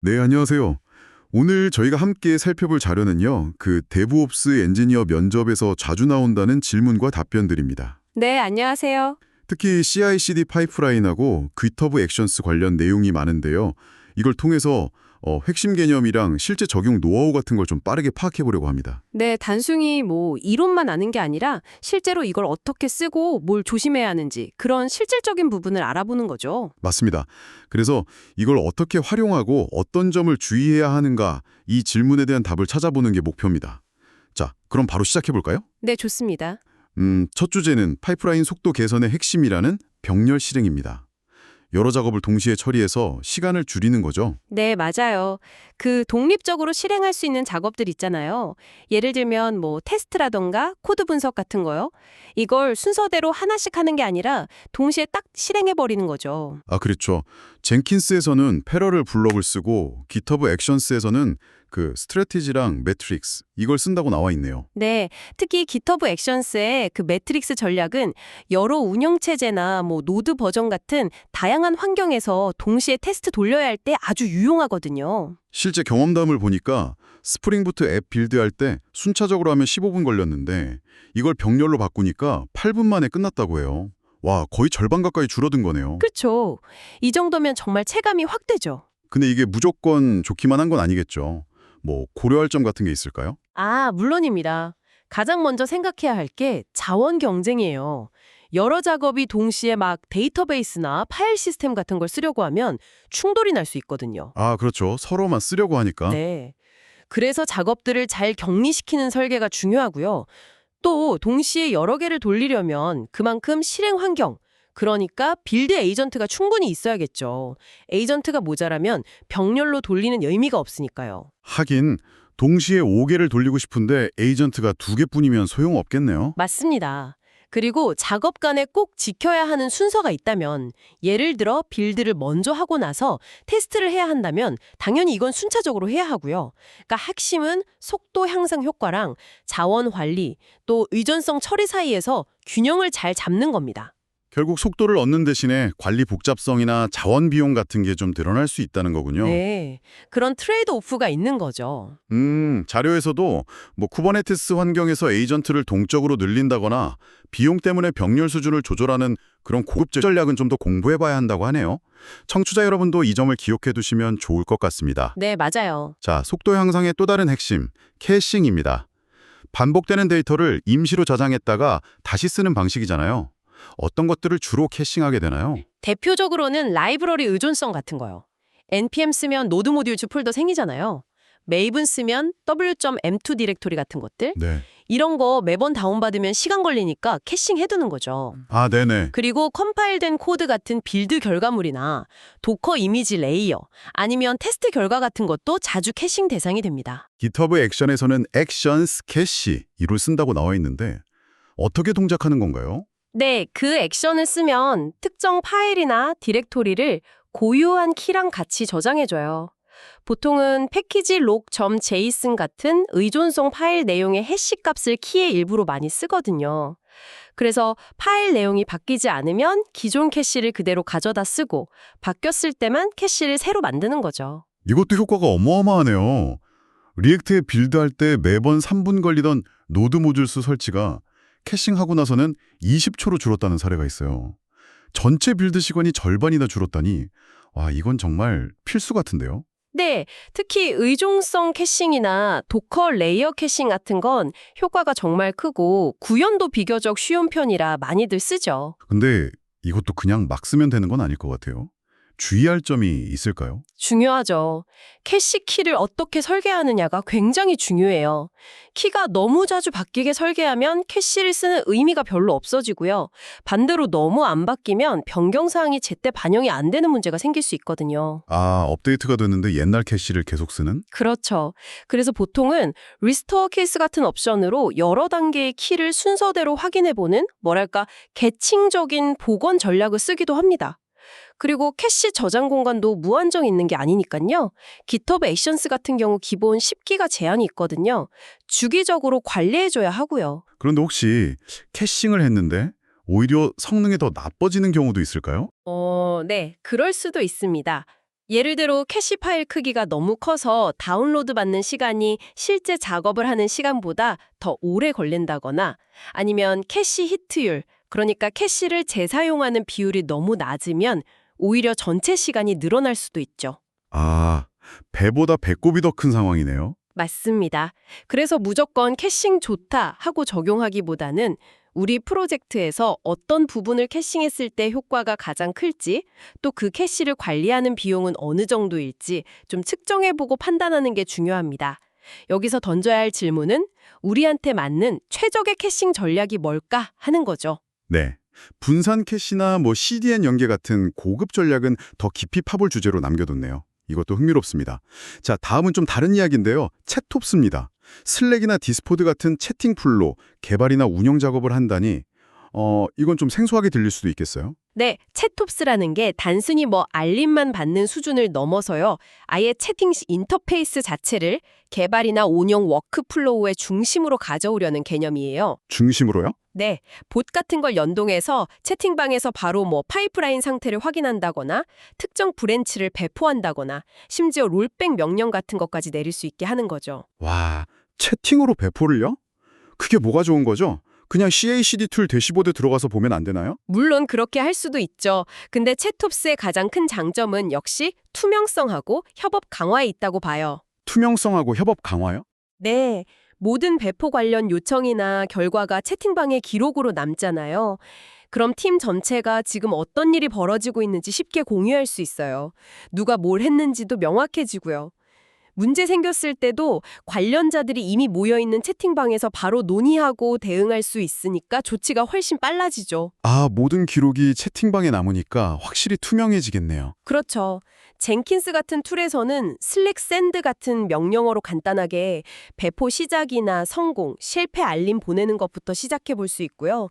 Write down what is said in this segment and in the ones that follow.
네, 안녕하세요. 오늘 저희가 함께 살펴볼 자료는요, 그 데브옵스 엔지니어 면접에서 자주 나온다는 질문과 답변들입니다. 네, 안녕하세요. 특히 CI/CD 파이프라인하고 GitHub 액션스 관련 내용이 많은데요. 이걸 통해서 핵심 개념이랑 실제 적용 노하우 같은 걸 좀 빠르게 파악해 보려고 합니다. 네, 단순히 이론만 아는 게 아니라 실제로 이걸 어떻게 쓰고 뭘 조심해야 하는지 그런 실질적인 부분을 알아보는 거죠. 맞습니다. 그래서 이걸 어떻게 활용하고 어떤 점을 주의해야 하는가 이 질문에 대한 답을 찾아보는 게 목표입니다. 자, 그럼 바로 시작해 볼까요? 네, 좋습니다. 첫 주제는 파이프라인 속도 개선의 핵심이라는 병렬 실행입니다. 여러 작업을 동시에 처리해서 시간을 줄이는 거죠. 네, 맞아요. 그 독립적으로 실행할 수 있는 작업들 있잖아요. 예를 들면 테스트라던가 코드 분석 같은 거요. 이걸 순서대로 하나씩 하는 게 아니라 동시에 딱 실행해 버리는 거죠. 아, 그렇죠. 젠킨스에서는 패러럴 블럭을 쓰고 GitHub 액션스에서는 그 스트래티지랑 매트릭스 이걸 쓴다고 나와 있네요. 네, 특히 GitHub 액션스의 그 매트릭스 전략은 여러 운영체제나 노드 버전 같은 다양한 환경에서 동시에 테스트 돌려야 할 때 아주 유용하거든요. 실제 경험담을 보니까 스프링부트 앱 빌드할 때 순차적으로 하면 15분 걸렸는데 이걸 병렬로 바꾸니까 8분 만에 끝났다고 해요. 와, 거의 절반 가까이 줄어든 거네요. 그렇죠. 이 정도면 정말 체감이 확 되죠. 근데 이게 무조건 좋기만 한 건 아니겠죠. 고려할 점 같은 게 있을까요? 아, 물론입니다. 가장 먼저 생각해야 할 게 자원 경쟁이에요. 여러 작업이 동시에 막 데이터베이스나 파일 시스템 같은 걸 쓰려고 하면 충돌이 날 수 있거든요. 아, 그렇죠. 서로만 쓰려고 하니까. 네. 그래서 작업들을 잘 격리시키는 설계가 중요하고요. 또 동시에 여러 개를 돌리려면 그만큼 실행 환경, 그러니까 빌드 에이전트가 충분히 있어야겠죠. 에이전트가 모자라면 병렬로 돌리는 의미가 없으니까요. 하긴 동시에 5개를 돌리고 싶은데 에이전트가 2개뿐이면 소용없겠네요. 맞습니다. 그리고 작업 간에 꼭 지켜야 하는 순서가 있다면, 예를 들어 빌드를 먼저 하고 나서 테스트를 해야 한다면 당연히 이건 순차적으로 해야 하고요. 그러니까 핵심은 속도 향상 효과랑 자원 관리, 또 의존성 처리 사이에서 균형을 잘 잡는 겁니다. 결국 속도를 얻는 대신에 관리 복잡성이나 자원 비용 같은 게 좀 늘어날 수 있다는 거군요. 네, 그런 트레이드 오프가 있는 거죠. 자료에서도 쿠버네티스 환경에서 에이전트를 동적으로 늘린다거나 비용 때문에 병렬 수준을 조절하는 그런 고급 전략은 좀 더 공부해봐야 한다고 하네요. 청취자 여러분도 이 점을 기억해 두시면 좋을 것 같습니다. 네, 맞아요. 자, 속도 향상의 또 다른 핵심, 캐싱입니다. 반복되는 데이터를 임시로 저장했다가 다시 쓰는 방식이잖아요. 어떤 것들을 주로 캐싱하게 되나요? 대표적으로는 라이브러리 의존성 같은 거요. npm 쓰면 노드 모듈즈 폴더 생기잖아요. 메이븐 쓰면 w.m2 디렉토리 같은 것들. 네. 이런 거 매번 다운받으면 시간 걸리니까 캐싱 해두는 거죠. 아, 네네. 그리고 컴파일된 코드 같은 빌드 결과물이나 도커 이미지 레이어, 아니면 테스트 결과 같은 것도 자주 캐싱 대상이 됩니다. GitHub 액션에서는 액션스 캐시 이를 쓴다고 나와 있는데 어떻게 동작하는 건가요? 네, 그 액션을 쓰면 특정 파일이나 디렉토리를 고유한 키랑 같이 저장해줘요. 보통은 패키지 log.json 같은 의존성 파일 내용의 해시 값을 키의 일부로 많이 쓰거든요. 그래서 파일 내용이 바뀌지 않으면 기존 캐시를 그대로 가져다 쓰고 바뀌었을 때만 캐시를 새로 만드는 거죠. 이것도 효과가 어마어마하네요. 리액트에 빌드할 때 매번 3분 걸리던 노드 모듈 수 설치가 캐싱하고 나서는 20초로 줄었다는 사례가 있어요. 전체 빌드 시간이 절반이나 줄었다니 와, 이건 정말 필수 같은데요. 네, 특히 의존성 캐싱이나 도커 레이어 캐싱 같은 건 효과가 정말 크고 구현도 비교적 쉬운 편이라 많이들 쓰죠. 근데 이것도 그냥 막 쓰면 되는 건 아닐 것 같아요. 주의할 점이 있을까요? 중요하죠. 캐시 키를 어떻게 설계하느냐가 굉장히 중요해요. 키가 너무 자주 바뀌게 설계하면 캐시를 쓰는 의미가 별로 없어지고요. 반대로 너무 안 바뀌면 변경사항이 제때 반영이 안 되는 문제가 생길 수 있거든요. 아, 업데이트가 됐는데 옛날 캐시를 계속 쓰는? 그렇죠. 그래서 보통은 리스토어 케이스 같은 옵션으로 여러 단계의 키를 순서대로 확인해보는 계층적인 복원 전략을 쓰기도 합니다. 그리고 캐시 저장 공간도 무한정 있는 게 아니니까요. GitHub 액션스 같은 경우 기본 10기가 제한이 있거든요. 주기적으로 관리해줘야 하고요. 그런데 혹시 캐싱을 했는데 오히려 성능이 더 나빠지는 경우도 있을까요? 네. 그럴 수도 있습니다. 예를 들어 캐시 파일 크기가 너무 커서 다운로드 받는 시간이 실제 작업을 하는 시간보다 더 오래 걸린다거나 아니면 캐시 히트율, 그러니까 캐시를 재사용하는 비율이 너무 낮으면 오히려 전체 시간이 늘어날 수도 있죠. 아, 배보다 배꼽이 더 큰 상황이네요. 맞습니다. 그래서 무조건 캐싱 좋다 하고 적용하기보다는 우리 프로젝트에서 어떤 부분을 캐싱했을 때 효과가 가장 클지, 또 그 캐시를 관리하는 비용은 어느 정도일지 좀 측정해보고 판단하는 게 중요합니다. 여기서 던져야 할 질문은 우리한테 맞는 최적의 캐싱 전략이 뭘까 하는 거죠. 네. 분산 캐시나 CDN 연계 같은 고급 전략은 더 깊이 파볼 주제로 남겨뒀네요. 이것도 흥미롭습니다. 자, 다음은 좀 다른 이야기인데요. 챗톱스입니다. 슬랙이나 디스코드 같은 채팅 풀로 개발이나 운영 작업을 한다니 이건 좀 생소하게 들릴 수도 있겠어요. 네, 챗톱스라는 게 단순히 알림만 받는 수준을 넘어서요. 아예 채팅 인터페이스 자체를 개발이나 운영 워크플로우의 중심으로 가져오려는 개념이에요. 중심으로요? 네, 봇 같은 걸 연동해서 채팅방에서 바로 파이프라인 상태를 확인한다거나 특정 브랜치를 배포한다거나 심지어 롤백 명령 같은 것까지 내릴 수 있게 하는 거죠. 와, 채팅으로 배포를요? 그게 뭐가 좋은 거죠? 그냥 CACD 툴 대시보드 들어가서 보면 안 되나요? 물론 그렇게 할 수도 있죠. 근데 챗톱스의 가장 큰 장점은 역시 투명성하고 협업 강화에 있다고 봐요. 투명성하고 협업 강화요? 네, 모든 배포 관련 요청이나 결과가 채팅방의 기록으로 남잖아요. 그럼 팀 전체가 지금 어떤 일이 벌어지고 있는지 쉽게 공유할 수 있어요. 누가 뭘 했는지도 명확해지고요. 문제 생겼을 때도 관련자들이 이미 모여있는 채팅방에서 바로 논의하고 대응할 수 있으니까 조치가 훨씬 빨라지죠. 아, 모든 기록이 채팅방에 남으니까 확실히 투명해지겠네요. 그렇죠. 젠킨스 같은 툴에서는 슬랙 샌드 같은 명령어로 간단하게 배포 시작이나 성공, 실패 알림 보내는 것부터 시작해 볼 수 있고요.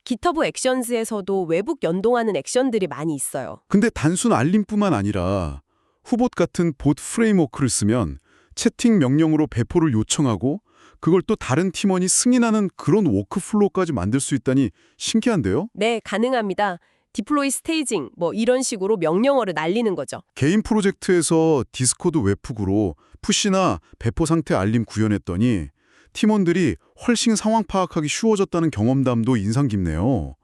기터브 액션즈에서도 외부 연동하는 액션들이 많이 있어요. 근데 단순 알림뿐만 아니라 후봇 같은 봇 프레임워크를 쓰면 채팅 명령으로 배포를 요청하고 그걸 또 다른 팀원이 승인하는 그런 워크플로우까지 만들 수 있다니 신기한데요? 네, 가능합니다. 디플로이 스테이징, 이런 식으로 명령어를 날리는 거죠. 개인 프로젝트에서 디스코드 웹훅으로 푸시나 배포 상태 알림 구현했더니 팀원들이 훨씬 상황 파악하기 쉬워졌다는 경험담도 인상 깊네요.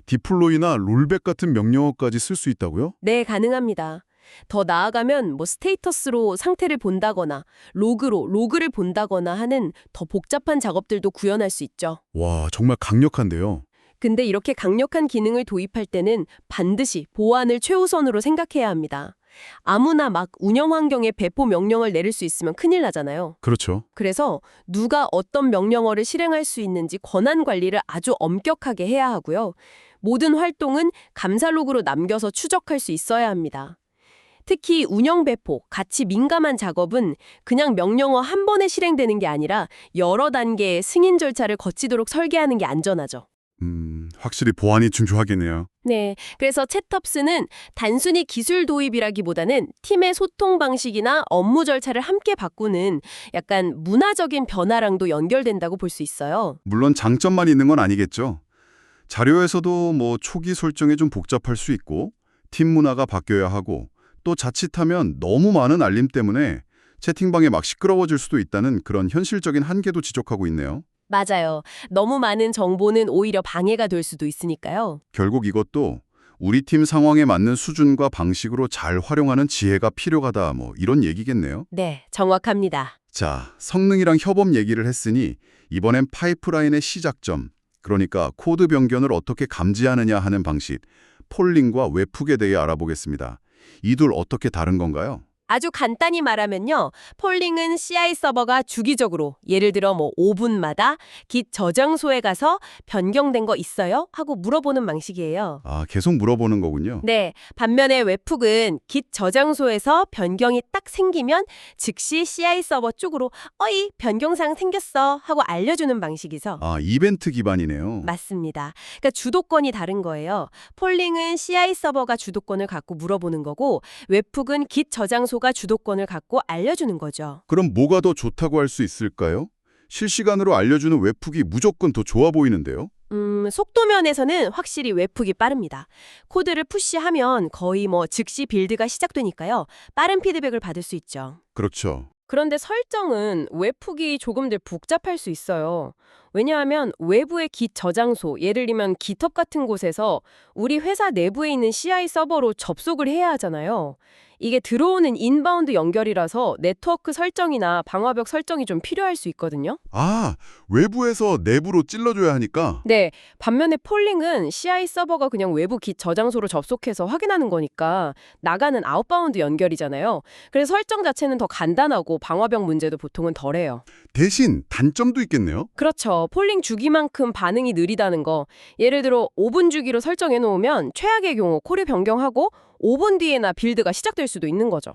디플로이나 롤백 같은 명령어까지 쓸 수 있다고요? 네, 가능합니다. 더 나아가면 스테이터스로 상태를 본다거나 로그를 본다거나 하는 더 복잡한 작업들도 구현할 수 있죠. 와, 정말 강력한데요. 근데 이렇게 강력한 기능을 도입할 때는 반드시 보안을 최우선으로 생각해야 합니다. 아무나 운영 환경에 배포 명령을 내릴 수 있으면 큰일 나잖아요. 그렇죠. 그래서 누가 어떤 명령어를 실행할 수 있는지 권한 관리를 아주 엄격하게 해야 하고요. 모든 활동은 감사 로그로 남겨서 추적할 수 있어야 합니다. 특히 운영 배포, 같이 민감한 작업은 그냥 명령어 한 번에 실행되는 게 아니라 여러 단계의 승인 절차를 거치도록 설계하는 게 안전하죠. 확실히 보안이 중요하겠네요. 네, 그래서 챗톱스는 단순히 기술 도입이라기보다는 팀의 소통 방식이나 업무 절차를 함께 바꾸는 약간 문화적인 변화랑도 연결된다고 볼 수 있어요. 물론 장점만 있는 건 아니겠죠. 자료에서도 초기 설정이 좀 복잡할 수 있고 팀 문화가 바뀌어야 하고 또 자칫하면 너무 많은 알림 때문에 채팅방에 막 시끄러워질 수도 있다는 그런 현실적인 한계도 지적하고 있네요. 맞아요. 너무 많은 정보는 오히려 방해가 될 수도 있으니까요. 결국 이것도 우리 팀 상황에 맞는 수준과 방식으로 잘 활용하는 지혜가 필요하다 이런 얘기겠네요. 네, 정확합니다. 자, 성능이랑 협업 얘기를 했으니 이번엔 파이프라인의 시작점, 그러니까 코드 변경을 어떻게 감지하느냐 하는 방식, 폴링과 웹훅에 대해 알아보겠습니다. 이 둘 어떻게 다른 건가요? 아주 간단히 말하면요. 폴링은 CI 서버가 주기적으로 예를 들어 5분마다 git 저장소에 가서 변경된 거 있어요? 하고 물어보는 방식이에요. 아, 계속 물어보는 거군요. 네, 반면에 웹훅은 git 저장소에서 변경이 딱 생기면 즉시 CI 서버 쪽으로 어이, 변경사항 생겼어 하고 알려주는 방식이죠. 아, 이벤트 기반이네요. 맞습니다. 그러니까 주도권이 다른 거예요. 폴링은 CI 서버가 주도권을 갖고 물어보는 거고 웹훅은 git 저장소가 주도권을 갖고 알려주는 거죠. 그럼 뭐가 더 좋다고 할 수 있을까요? 실시간으로 알려주는 웹훅이 무조건 더 좋아 보이는데요? 속도면에서는 확실히 웹훅이 빠릅니다. 코드를 푸시하면 거의 즉시 빌드가 시작되니까요. 빠른 피드백을 받을 수 있죠. 그렇죠. 그런데 설정은 웹훅이 조금 더 복잡할 수 있어요. 왜냐하면 외부의 깃 저장소, 예를 들면 깃허브 같은 곳에서 우리 회사 내부에 있는 CI 서버로 접속을 해야 하잖아요. 이게 들어오는 인바운드 연결이라서 네트워크 설정이나 방화벽 설정이 좀 필요할 수 있거든요. 아, 외부에서 내부로 찔러줘야 하니까. 네, 반면에 폴링은 CI 서버가 그냥 외부 깃 저장소로 접속해서 확인하는 거니까 나가는 아웃바운드 연결이잖아요. 그래서 설정 자체는 더 간단하고 방화벽 문제도 보통은 덜해요. 대신 단점도 있겠네요. 그렇죠. 폴링 주기만큼 반응이 느리다는 거. 예를 들어 5분 주기로 설정해 놓으면 최악의 경우 콜이 변경하고 5분 뒤에나 빌드가 시작될 수도 있는 거죠.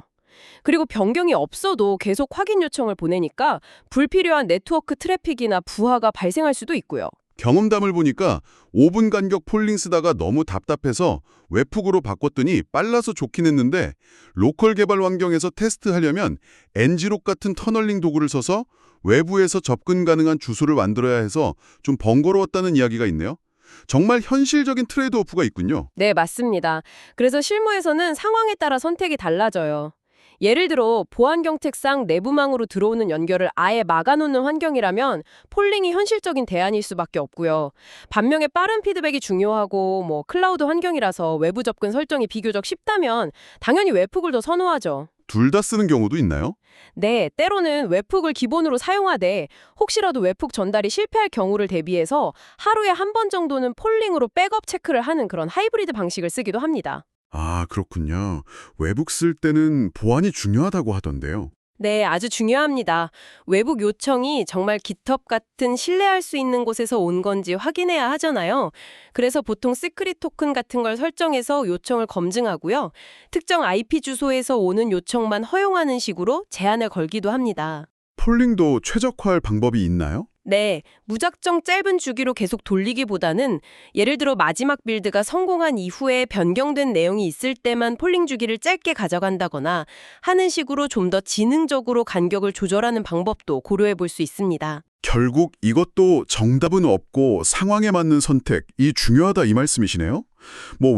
그리고 변경이 없어도 계속 확인 요청을 보내니까 불필요한 네트워크 트래픽이나 부하가 발생할 수도 있고요. 경험담을 보니까 5분 간격 폴링 쓰다가 너무 답답해서 웹훅으로 바꿨더니 빨라서 좋긴 했는데 로컬 개발 환경에서 테스트하려면 엔지록 같은 터널링 도구를 써서 외부에서 접근 가능한 주소를 만들어야 해서 좀 번거로웠다는 이야기가 있네요. 정말 현실적인 트레이드오프가 있군요. 네, 맞습니다. 그래서 실무에서는 상황에 따라 선택이 달라져요. 예를 들어 보안 경책상 내부망으로 들어오는 연결을 아예 막아놓는 환경이라면 폴링이 현실적인 대안일 수밖에 없고요. 반면에 빠른 피드백이 중요하고 클라우드 환경이라서 외부 접근 설정이 비교적 쉽다면 당연히 웹훅을 더 선호하죠. 둘 다 쓰는 경우도 있나요? 네, 때로는 웹훅을 기본으로 사용하되 혹시라도 웹훅 전달이 실패할 경우를 대비해서 하루에 한 번 정도는 폴링으로 백업 체크를 하는 그런 하이브리드 방식을 쓰기도 합니다. 아, 그렇군요. 외북 쓸 때는 보안이 중요하다고 하던데요. 네, 아주 중요합니다. 외국 요청이 정말 깃허브 같은 신뢰할 수 있는 곳에서 온 건지 확인해야 하잖아요. 그래서 보통 시크릿 토큰 같은 걸 설정해서 요청을 검증하고요. 특정 IP 주소에서 오는 요청만 허용하는 식으로 제한을 걸기도 합니다. 폴링도 최적화할 방법이 있나요? 네, 무작정 짧은 주기로 계속 돌리기보다는 예를 들어 마지막 빌드가 성공한 이후에 변경된 내용이 있을 때만 폴링 주기를 짧게 가져간다거나 하는 식으로 좀 더 지능적으로 간격을 조절하는 방법도 고려해 볼 수 있습니다. 결국 이것도 정답은 없고 상황에 맞는 선택이 중요하다 이 말씀이시네요?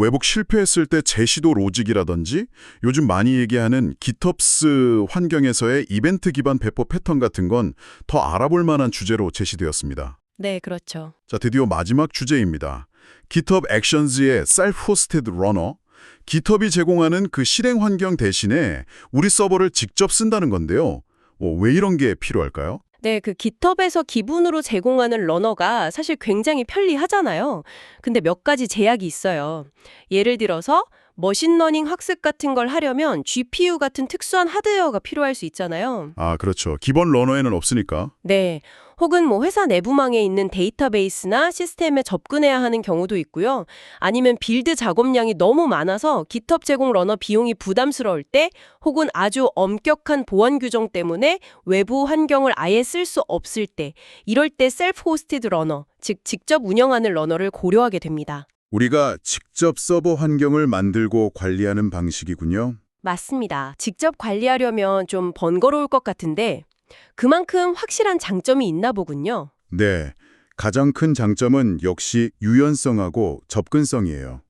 외북 실패했을 때 재시도 로직이라든지 요즘 많이 얘기하는 깃허브스 환경에서의 이벤트 기반 배포 패턴 같은 건 더 알아볼 만한 주제로 제시되었습니다. 네, 그렇죠. 자, 드디어 마지막 주제입니다. GitHub Actions의 Self-Hosted Runner. GitHub이 제공하는 그 실행 환경 대신에 우리 서버를 직접 쓴다는 건데요. 왜 이런 게 필요할까요? 네, 그 깃허브에서 기본으로 제공하는 러너가 사실 굉장히 편리하잖아요. 근데 몇 가지 제약이 있어요. 예를 들어서 머신러닝 학습 같은 걸 하려면 GPU 같은 특수한 하드웨어가 필요할 수 있잖아요. 아, 그렇죠. 기본 러너에는 없으니까. 네, 혹은 회사 내부망에 있는 데이터베이스나 시스템에 접근해야 하는 경우도 있고요. 아니면 빌드 작업량이 너무 많아서 깃허브 제공 러너 비용이 부담스러울 때 혹은 아주 엄격한 보안 규정 때문에 외부 환경을 아예 쓸 수 없을 때 이럴 때 셀프 호스티드 러너, 즉 직접 운영하는 러너를 고려하게 됩니다. 우리가 직접 서버 환경을 만들고 관리하는 방식이군요. 맞습니다. 직접 관리하려면 좀 번거로울 것 같은데 그만큼 확실한 장점이 있나 보군요. 네, 가장 큰 장점은 역시 유연성하고 접근성이에요.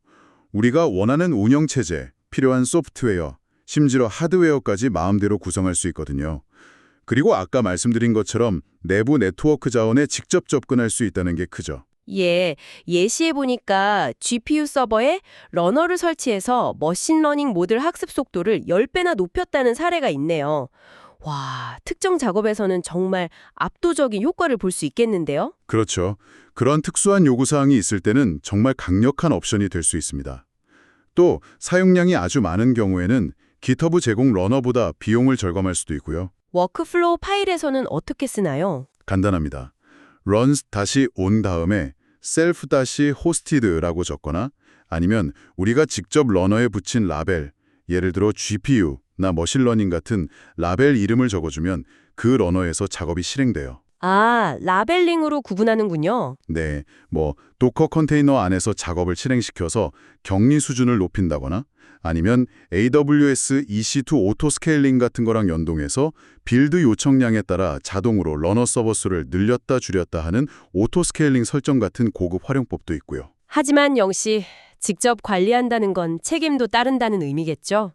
우리가 원하는 운영체제, 필요한 소프트웨어, 심지어 하드웨어까지 마음대로 구성할 수 있거든요. 그리고 아까 말씀드린 것처럼 내부 네트워크 자원에 직접 접근할 수 있다는 게 크죠. 예, 예시해보니까 GPU 서버에 러너를 설치해서 머신러닝 모델 학습 속도를 10배나 높였다는 사례가 있네요. 와, 특정 작업에서는 정말 압도적인 효과를 볼 수 있겠는데요? 그렇죠. 그런 특수한 요구사항이 있을 때는 정말 강력한 옵션이 될 수 있습니다. 또 사용량이 아주 많은 경우에는 GitHub 제공 러너보다 비용을 절감할 수도 있고요. 워크플로우 파일에서는 어떻게 쓰나요? 간단합니다. runs -on 다음에 self-hosted라고 적거나 아니면 우리가 직접 러너에 붙인 라벨, 예를 들어 GPU나 머신러닝 같은 라벨 이름을 적어주면 그 러너에서 작업이 실행돼요. 아, 라벨링으로 구분하는군요. 네, 도커 컨테이너 안에서 작업을 실행시켜서 격리 수준을 높인다거나 아니면 AWS EC2 오토 스케일링 같은 거랑 연동해서 빌드 요청량에 따라 자동으로 러너 서버 수를 늘렸다 줄였다 하는 오토 스케일링 설정 같은 고급 활용법도 있고요. 하지만 영씨, 직접 관리한다는 건 책임도 따른다는 의미겠죠?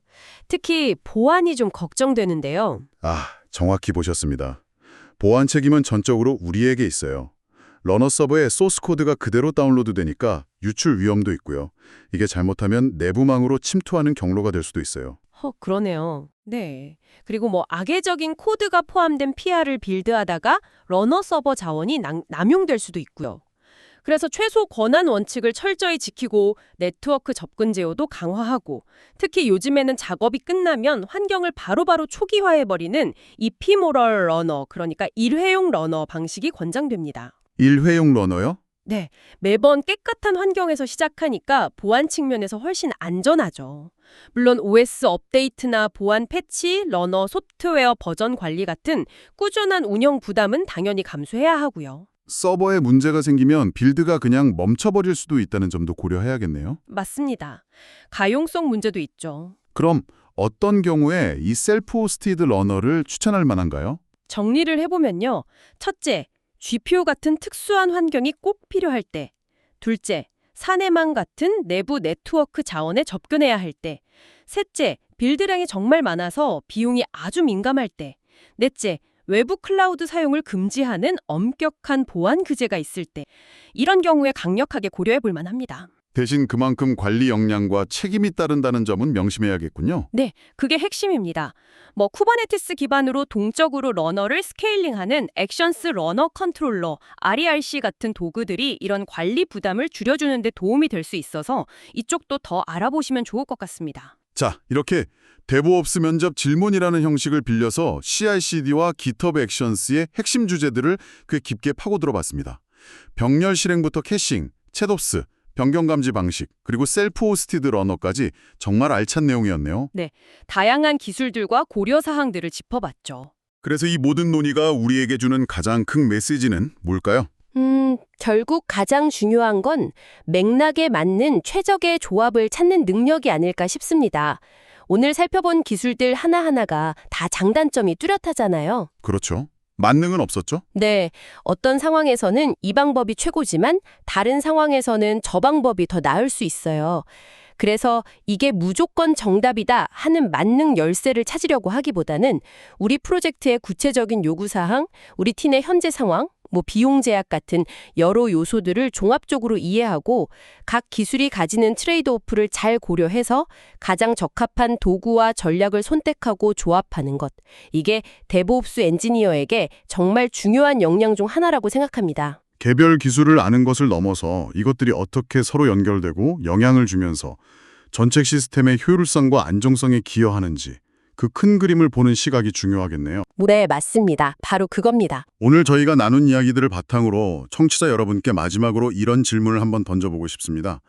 특히 보안이 좀 걱정되는데요. 정확히 보셨습니다. 보안 책임은 전적으로 우리에게 있어요. 러너 서버에 소스 코드가 그대로 다운로드 되니까 유출 위험도 있고요. 이게 잘못하면 내부망으로 침투하는 경로가 될 수도 있어요. 그러네요. 네. 그리고 악의적인 코드가 포함된 PR을 빌드하다가 러너 서버 자원이 남용될 수도 있고요. 그래서 최소 권한 원칙을 철저히 지키고 네트워크 접근 제어도 강화하고, 특히 요즘에는 작업이 끝나면 환경을 바로바로 초기화해버리는 이피모럴 러너, 그러니까 일회용 러너 방식이 권장됩니다. 일회용 러너요? 네, 매번 깨끗한 환경에서 시작하니까 보안 측면에서 훨씬 안전하죠. 물론 OS 업데이트나 보안 패치, 러너 소프트웨어 버전 관리 같은 꾸준한 운영 부담은 당연히 감수해야 하고요. 서버에 문제가 생기면 빌드가 그냥 멈춰버릴 수도 있다는 점도 고려해야겠네요. 맞습니다. 가용성 문제도 있죠. 그럼 어떤 경우에 이 셀프 호스티드 러너를 추천할 만한가요? 정리를 해보면요. 첫째, GPU 같은 특수한 환경이 꼭 필요할 때. 둘째, 사내망 같은 내부 네트워크 자원에 접근해야 할 때. 셋째, 빌드량이 정말 많아서 비용이 아주 민감할 때. 넷째, 외부 클라우드 사용을 금지하는 엄격한 보안 규제가 있을 때. 이런 경우에 강력하게 고려해 볼 만합니다. 대신 그만큼 관리 역량과 책임이 따른다는 점은 명심해야겠군요. 네, 그게 핵심입니다. 쿠버네티스 기반으로 동적으로 러너를 스케일링하는 액션스 러너 컨트롤러, RERC 같은 도구들이 이런 관리 부담을 줄여주는 데 도움이 될 수 있어서 이쪽도 더 알아보시면 좋을 것 같습니다. 자, 이렇게 데브옵스 면접 질문이라는 형식을 빌려서 CI/CD와 GitHub 액션스의 핵심 주제들을 꽤 깊게 파고들어 봤습니다. 병렬 실행부터 캐싱, 챗옵스, 변경 감지 방식, 그리고 셀프 호스티드 러너까지 정말 알찬 내용이었네요. 네, 다양한 기술들과 고려 사항들을 짚어봤죠. 그래서 이 모든 논의가 우리에게 주는 가장 큰 메시지는 뭘까요? 결국 가장 중요한 건 맥락에 맞는 최적의 조합을 찾는 능력이 아닐까 싶습니다. 오늘 살펴본 기술들 하나하나가 다 장단점이 뚜렷하잖아요. 그렇죠. 만능은 없었죠? 네, 어떤 상황에서는 이 방법이 최고지만 다른 상황에서는 저 방법이 더 나을 수 있어요. 그래서 이게 무조건 정답이다 하는 만능 열쇠를 찾으려고 하기보다는 우리 프로젝트의 구체적인 요구사항, 우리 팀의 현재 상황, 비용 제약 같은 여러 요소들을 종합적으로 이해하고 각 기술이 가지는 트레이드오프를 잘 고려해서 가장 적합한 도구와 전략을 선택하고 조합하는 것. 이게 데브옵스 엔지니어에게 정말 중요한 역량 중 하나라고 생각합니다. 개별 기술을 아는 것을 넘어서 이것들이 어떻게 서로 연결되고 영향을 주면서 전체 시스템의 효율성과 안정성에 기여하는지 그 큰 그림을 보는 시각이 중요하겠네요. 네, 맞습니다. 바로 그겁니다. 오늘 저희가 나눈 이야기들을 바탕으로 청취자 여러분께 마지막으로 이런 질문을 한번 던져보고 싶습니다.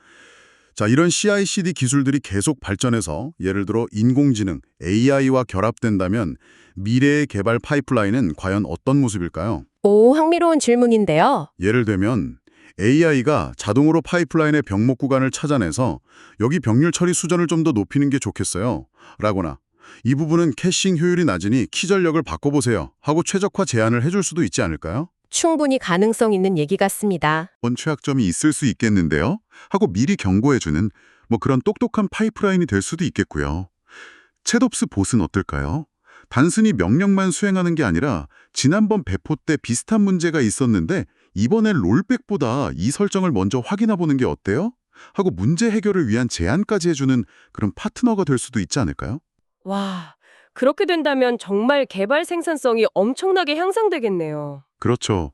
자, 이런 CI/CD 기술들이 계속 발전해서 예를 들어 인공지능, AI와 결합된다면 미래의 개발 파이프라인은 과연 어떤 모습일까요? 오, 흥미로운 질문인데요. 예를 들면 AI가 자동으로 파이프라인의 병목 구간을 찾아내서 여기 병률 처리 수준을 좀 더 높이는 게 좋겠어요. 라거나 이 부분은 캐싱 효율이 낮으니 키 전력을 바꿔보세요 하고 최적화 제안을 해줄 수도 있지 않을까요? 충분히 가능성 있는 얘기 같습니다. 어떤 취약점이 있을 수 있겠는데요? 하고 미리 경고해주는 그런 똑똑한 파이프라인이 될 수도 있겠고요. 챗옵스 봇은 어떨까요? 단순히 명령만 수행하는 게 아니라 지난번 배포 때 비슷한 문제가 있었는데 이번엔 롤백보다 이 설정을 먼저 확인해 보는 게 어때요? 하고 문제 해결을 위한 제안까지 해주는 그런 파트너가 될 수도 있지 않을까요? 와, 그렇게 된다면 정말 개발 생산성이 엄청나게 향상되겠네요. 그렇죠.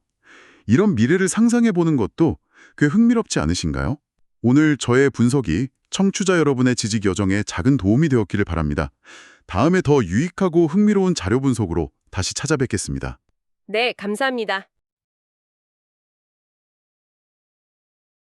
이런 미래를 상상해 보는 것도 꽤 흥미롭지 않으신가요? 오늘 저의 분석이 청취자 여러분의 지식 여정에 작은 도움이 되었기를 바랍니다. 다음에 더 유익하고 흥미로운 자료 분석으로 다시 찾아뵙겠습니다. 네, 감사합니다.